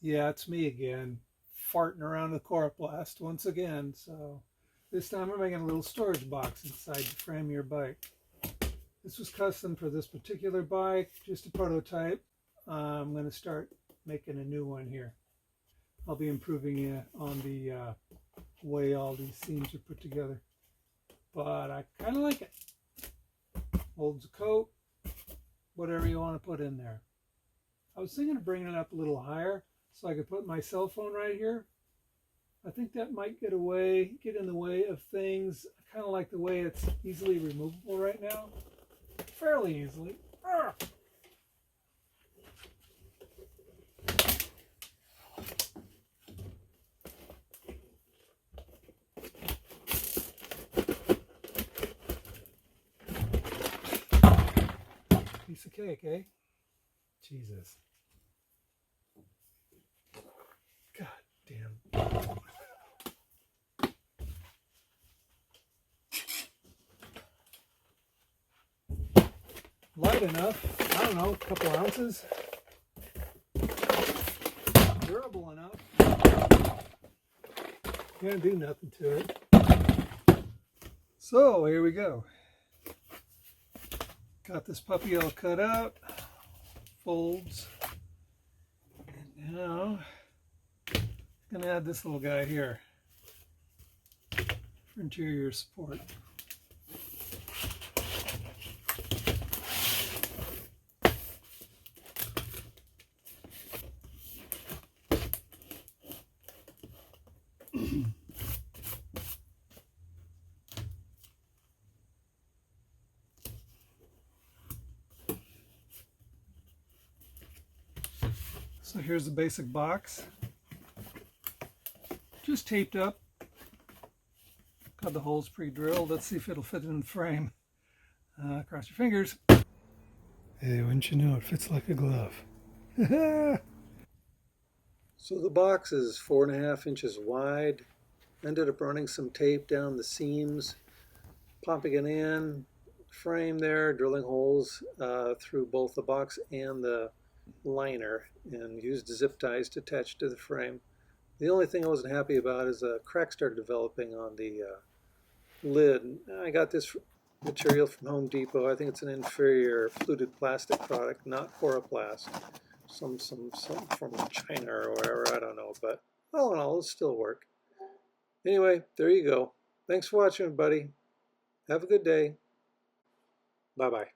Yeah, it's me again, farting around the coroplast once again. So this time we're making a little storage box inside to frame your bike. This was custom for this particular bike, just a prototype. I'm going to start making a new one here. I'll be improving on the way all these seams are put together. But I kind of like it. Holds a coat, whatever you want to put in there. I was thinking of bringing it up a little higher so I could put my cell phone right here. I think that might get in the way of things. I kind of like the way it's easily removable right now. Fairly easily. Arrgh! Piece of cake, eh? Jesus. God damn. Light enough. I don't know, a couple ounces. Durable enough. Can't do nothing to it. So here we go. Got this puppy all cut out. Folds. And now I'm gonna add this little guy here for interior support. So here's the basic box. Just taped up. Got the holes pre-drilled. Let's see if it'll fit in the frame. Cross your fingers. Hey, wouldn't you know, it fits like a glove. So the box is 4.5 inches wide. Ended up running some tape down the seams, popping it in, frame there, drilling holes through both the box and the liner, and used zip ties to attach to the frame. The only thing I wasn't happy about is a crack started developing on the lid. I got this material from Home Depot. I think it's an inferior fluted plastic product, not coroplast. Some from China or wherever, I don't know, but all in all, it'll still work. Anyway, there you go. Thanks for watching, everybody. Have a good day. Bye-bye.